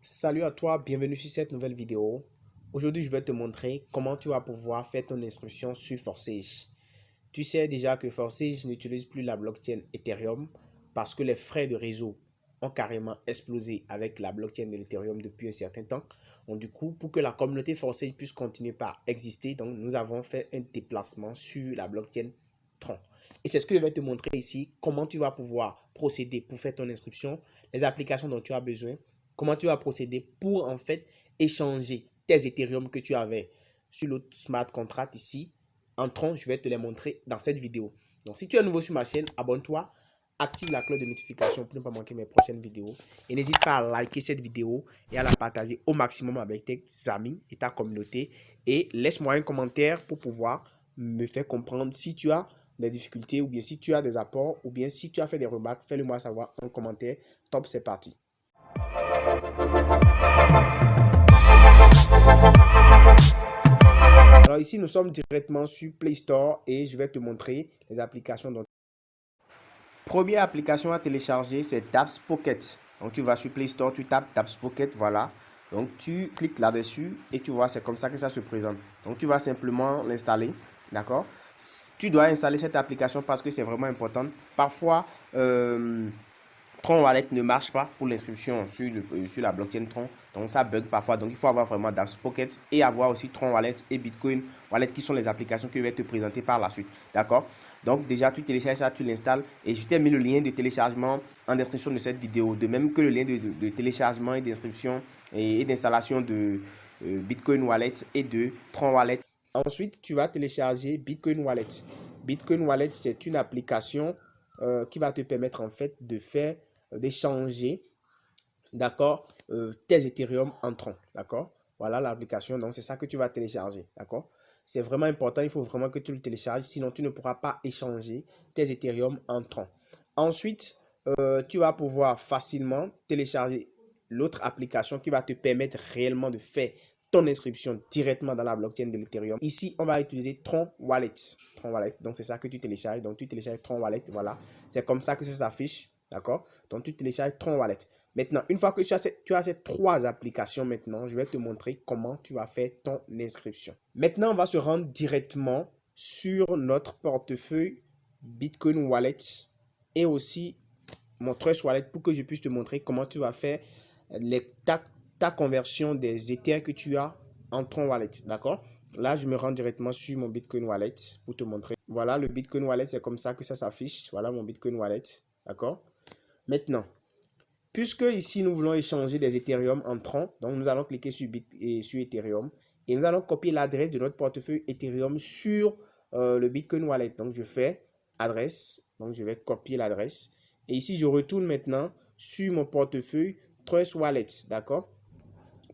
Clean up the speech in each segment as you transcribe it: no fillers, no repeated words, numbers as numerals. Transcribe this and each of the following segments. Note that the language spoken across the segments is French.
Salut à toi, bienvenue sur cette nouvelle vidéo. Aujourd'hui, je vais te montrer comment tu vas pouvoir faire ton inscription sur Forsage. Tu sais déjà que Forsage n'utilise plus la blockchain Ethereum parce que les frais de réseau ont carrément explosé avec la blockchain de l'Ethereum depuis un certain temps. Donc, du coup, pour que la communauté Forsage puisse continuer par exister, donc nous avons fait un déplacement sur la blockchain Tron. Et c'est ce que je vais te montrer ici, comment tu vas pouvoir procéder pour faire ton inscription, les applications dont tu as besoin, comment tu vas procéder pour en fait échanger tes Ethereum que tu avais sur le smart contract ici. En Tron, je vais te les montrer dans cette vidéo. Donc, si tu es nouveau sur ma chaîne, abonne-toi, active la cloche de notification pour ne pas manquer mes prochaines vidéos. Et n'hésite pas à liker cette vidéo et à la partager au maximum avec tes amis et ta communauté. Et laisse-moi un commentaire pour pouvoir me faire comprendre si tu as des difficultés ou bien si tu as des apports ou bien si tu as fait des remarques, fais-le moi savoir en commentaire. Top, c'est parti. Alors ici, nous sommes directement sur Play Store et je vais te montrer les applications. Première application à télécharger, c'est Dapps Pocket. Donc tu vas sur Play Store, tu tapes Dapps Pocket, voilà. Donc tu cliques là-dessus et tu vois, c'est comme ça que ça se présente. Donc tu vas simplement l'installer, d'accord? Tu dois installer cette application parce que c'est vraiment important. Parfois, Tron Wallet ne marche pas pour l'inscription sur la blockchain Tron. Donc ça bug parfois. Donc il faut avoir vraiment Dapps Pocket et avoir aussi Tron Wallet et Bitcoin Wallet qui sont les applications que je vais te présenter par la suite. D'accord? Donc déjà tu télécharges ça, tu l'installes et je t'ai mis le lien de téléchargement en description de cette vidéo. De même que le lien de téléchargement et d'inscription et d'installation de Bitcoin Wallet et de Tron Wallet. Ensuite, tu vas télécharger Bitcoin Wallet. Bitcoin Wallet, c'est une application qui va te permettre en fait de faire d'échanger, d'accord, tes Ethereum en Tron, d'accord. Voilà l'application, donc c'est ça que tu vas télécharger, d'accord. C'est vraiment important, il faut vraiment que tu le télécharges, sinon tu ne pourras pas échanger tes Ethereum en Tron. Ensuite, tu vas pouvoir facilement télécharger l'autre application qui va te permettre réellement de faire ton inscription directement dans la blockchain de l'Ethereum. Ici, on va utiliser Tron Wallet. Tron Wallet, donc c'est ça que tu télécharges. Donc tu télécharges Tron Wallet, voilà. C'est comme ça que ça s'affiche. D'accord? Donc, tu télécharges Tron Wallet. Maintenant, une fois que tu as ces trois applications maintenant, je vais te montrer comment tu vas faire ton inscription. Maintenant, on va se rendre directement sur notre portefeuille Bitcoin Wallet et aussi mon Trust Wallet pour que je puisse te montrer comment tu vas faire ta conversion des Ethers que tu as en Tron Wallet. D'accord? Là, je me rends directement sur mon Bitcoin Wallet pour te montrer. Voilà, le Bitcoin Wallet, c'est comme ça que ça s'affiche. Voilà mon Bitcoin Wallet. D'accord? Maintenant, puisque ici nous voulons échanger des Ethereum en Tron, donc nous allons cliquer sur Ethereum et nous allons copier l'adresse de notre portefeuille Ethereum sur le Bitcoin Wallet. Donc je fais adresse, donc je vais copier l'adresse et ici je retourne maintenant sur mon portefeuille Trust Wallet, d'accord?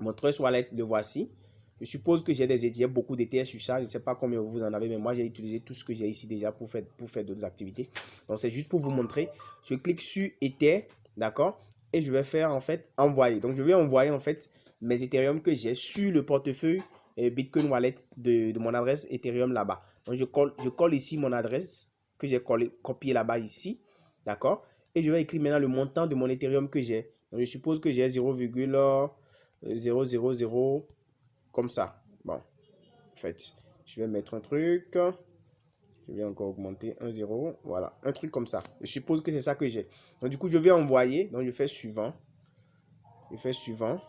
Mon Trust Wallet, le voici. Je suppose que j'ai beaucoup d'Ethers sur ça. Je ne sais pas combien vous en avez, mais moi, j'ai utilisé tout ce que j'ai ici déjà pour faire d'autres activités. Donc, c'est juste pour vous montrer. Je clique sur Ether, d'accord? Et je vais faire, en fait, envoyer. Donc, je vais envoyer, en fait, mes Ethereum que j'ai sur le portefeuille Bitcoin Wallet de mon adresse Ethereum là-bas. Donc, je colle ici mon adresse que j'ai copié là-bas ici, d'accord? Et je vais écrire maintenant le montant de mon Ethereum que j'ai. Donc, je suppose que j'ai 0,000 comme ça. Bon, en fait, je vais mettre un truc. Je vais encore augmenter un 0. Voilà, un truc comme ça. Je suppose que c'est ça que j'ai. Donc, du coup, je vais envoyer. Donc, je fais suivant. Je fais suivant.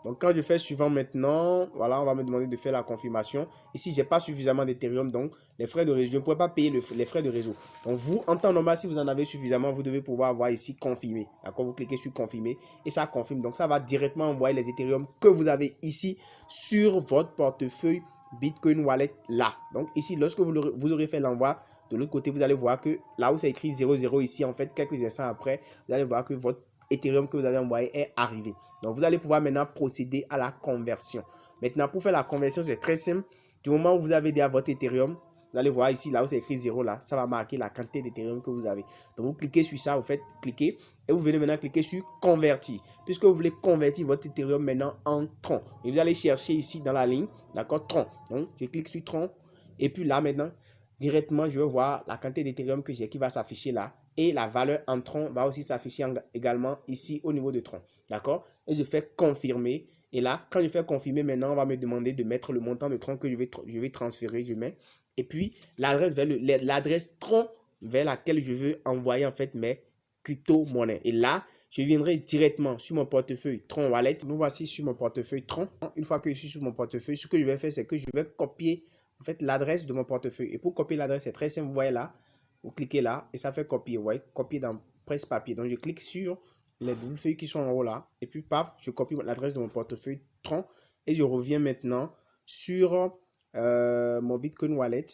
Donc, quand je fais suivant maintenant, voilà, on va me demander de faire la confirmation. Ici, je n'ai pas suffisamment d'Ethereum, donc les frais de réseau, je ne pourrais pas payer les frais de réseau. Donc, vous, en temps normal, si vous en avez suffisamment, vous devez pouvoir avoir ici confirmer. D'accord? Vous cliquez sur confirmer et ça confirme. Donc, ça va directement envoyer les Ethereum que vous avez ici sur votre portefeuille Bitcoin Wallet là. Donc, ici, lorsque vous aurez fait l'envoi, de l'autre côté, vous allez voir que là où c'est écrit 00 ici, en fait, quelques instants après, vous allez voir que votre Ethereum que vous avez envoyé est arrivé. Donc, vous allez pouvoir maintenant procéder à la conversion. Maintenant, pour faire la conversion, c'est très simple. Du moment où vous avez déjà votre Ethereum, vous allez voir ici, là où c'est écrit 0, là, ça va marquer la quantité d'Ethereum que vous avez. Donc, vous cliquez sur ça, vous faites cliquer et vous venez maintenant cliquer sur convertir. Puisque vous voulez convertir votre Ethereum maintenant en Tron. Et vous allez chercher ici dans la ligne, d'accord, Tron. Donc, je clique sur Tron. Et puis là, maintenant, directement, je vais voir la quantité d'Ethereum que j'ai qui va s'afficher là. et la valeur en tronc va aussi s'afficher également ici au niveau de tronc. D'accord? Et je fais confirmer. Et là, quand je fais confirmer, maintenant, on va me demander de mettre le montant de tronc que je vais transférer. Je mets. Et puis, l'adresse tronc vers laquelle je veux envoyer en fait mes crypto-monnaies. Et là, je viendrai directement sur mon portefeuille Tron Wallet. Nous voici sur mon portefeuille Tron. Une fois que je suis sur mon portefeuille, ce que je vais faire, c'est que je vais copier en fait l'adresse de mon portefeuille. Et pour copier l'adresse, c'est très simple. Vous voyez là, vous cliquez là et ça fait copier. Vous voyez, copier dans presse-papier. Donc, je clique sur les doubles feuilles qui sont en haut là. Et puis, paf, je copie l'adresse de mon portefeuille Tron. Et je reviens maintenant sur mon Bitcoin Wallet.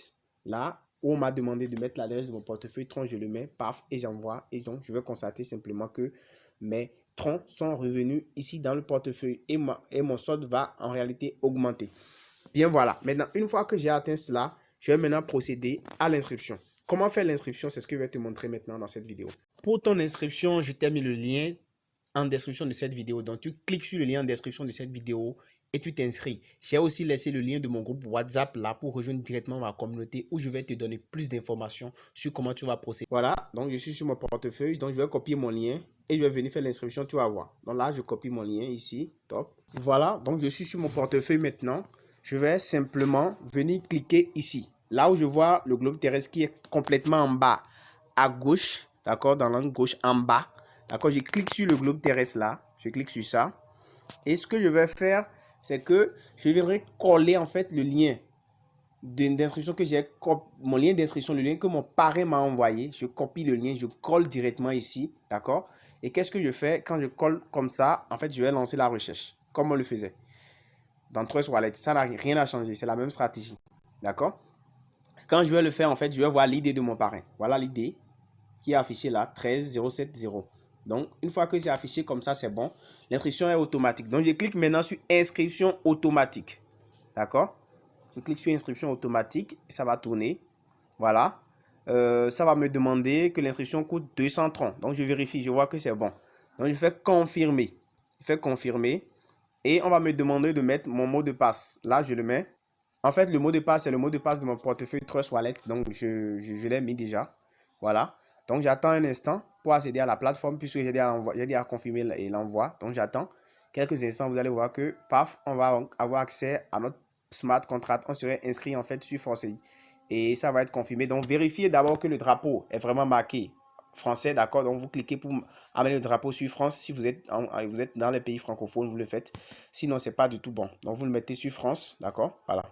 Là, où on m'a demandé de mettre l'adresse de mon portefeuille Tron, je le mets, paf, et j'envoie. Et donc, je vais constater simplement que mes troncs sont revenus ici dans le portefeuille et mon solde va en réalité augmenter. Bien, voilà. Maintenant, une fois que j'ai atteint cela, je vais maintenant procéder à l'inscription. Comment faire l'inscription? C'est ce que je vais te montrer maintenant dans cette vidéo. Pour ton inscription, je t'ai mis le lien en description de cette vidéo. Donc, tu cliques sur le lien en description de cette vidéo et tu t'inscris. J'ai aussi laissé le lien de mon groupe WhatsApp là pour rejoindre directement ma communauté où je vais te donner plus d'informations sur comment tu vas procéder. Voilà, donc je suis sur mon portefeuille. Donc, je vais copier mon lien et je vais venir faire l'inscription. Tu vas voir. Donc là, je copie mon lien ici. Top. Voilà, donc je suis sur mon portefeuille maintenant. Je vais simplement venir cliquer ici. Là où je vois le globe terrestre qui est complètement en bas à gauche. D'accord, dans l'angle gauche en bas. D'accord, je clique sur le globe terrestre là. Je clique sur ça. Et ce que je vais faire, c'est que je viendrai coller en fait le lien d'inscription que j'ai, mon lien d'inscription, le lien que mon parrain m'a envoyé. Je copie le lien, je colle directement ici. D'accord? Et qu'est-ce que je fais? Quand je colle comme ça, en fait, je vais lancer la recherche. Comme on le faisait dans Trust Wallet. Ça n'a rien à changer. C'est la même stratégie. D'accord? Quand je vais le faire, en fait, je vais voir l'idée de mon parrain. Voilà l'idée qui est affichée là, 13070. Donc, une fois que c'est affiché comme ça, c'est bon. L'inscription est automatique. Donc, je clique maintenant sur inscription automatique. D'accord? Je clique sur inscription automatique et ça va tourner. Voilà. Ça va me demander que l'inscription coûte 230. Donc, je vérifie. Je vois que c'est bon. Donc, je fais confirmer. Je fais confirmer. Et on va me demander de mettre mon mot de passe. Là, je le mets. En fait, le mot de passe, c'est le mot de passe de mon portefeuille Trust Wallet. Donc, je l'ai mis déjà. Voilà. Donc, j'attends un instant pour accéder à la plateforme puisque j'ai déjà confirmé l'envoi. Donc, j'attends quelques instants. Vous allez voir que, paf, on va avoir accès à notre smart contract. On serait inscrit en fait sur ForceI. Et ça va être confirmé. Donc, vérifiez d'abord que le drapeau est vraiment marqué français. D'accord? Donc, vous cliquez pour amener le drapeau sur France. Si vous êtes dans les pays francophones, vous le faites. Sinon, ce n'est pas du tout bon. Donc, vous le mettez sur France. D'accord? Voilà.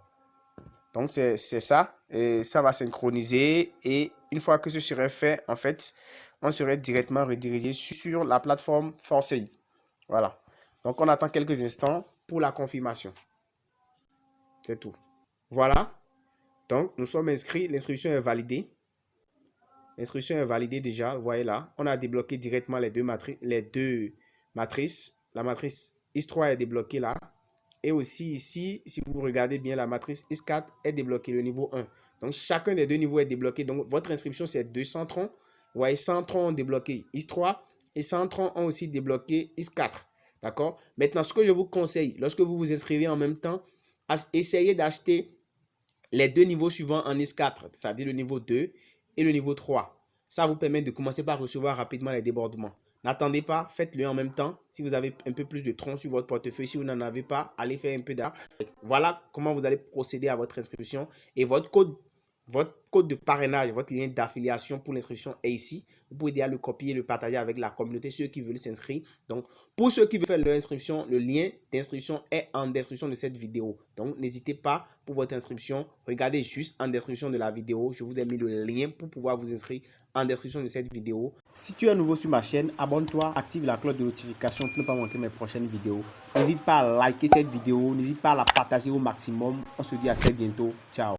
Donc, c'est ça. Et ça va synchroniser. Et une fois que ce serait fait, en fait, on serait directement redirigé sur la plateforme ForceI. Voilà. Donc, on attend quelques instants pour la confirmation. C'est tout. Voilà. Donc, nous sommes inscrits. L'inscription est validée. L'inscription est validée déjà. Vous voyez là. On a débloqué directement les deux matrices. La matrice X3 est débloquée là. Et aussi ici, si vous regardez bien, la matrice X4 est débloquée, le niveau 1. Donc, chacun des deux niveaux est débloqué. Donc, votre inscription, c'est 200 troncs. Vous voyez, 100 troncs ont débloqué X3 et 100 troncs ont aussi débloqué X4. D'accord? Maintenant, ce que je vous conseille, lorsque vous vous inscrivez en même temps, essayez d'acheter les deux niveaux suivants en X4, c'est-à-dire le niveau 2 et le niveau 3. Ça vous permet de commencer par recevoir rapidement les débordements. N'attendez pas, faites-le en même temps. Si vous avez un peu plus de troncs sur votre portefeuille, si vous n'en avez pas, allez faire un peu d'art. Voilà comment vous allez procéder à votre inscription. Et votre code de parrainage, votre lien d'affiliation pour l'inscription est ici. Vous pouvez déjà le copier et le partager avec la communauté, ceux qui veulent s'inscrire. Donc, pour ceux qui veulent faire leur inscription, le lien d'inscription est en description de cette vidéo. Donc, n'hésitez pas pour votre inscription. Regardez juste en description de la vidéo. Je vous ai mis le lien pour pouvoir vous inscrire en description de cette vidéo. Si tu es nouveau sur ma chaîne, abonne-toi, active la cloche de notification pour ne pas manquer mes prochaines vidéos. N'hésite pas à liker cette vidéo, n'hésite pas à la partager au maximum. On se dit à très bientôt. Ciao.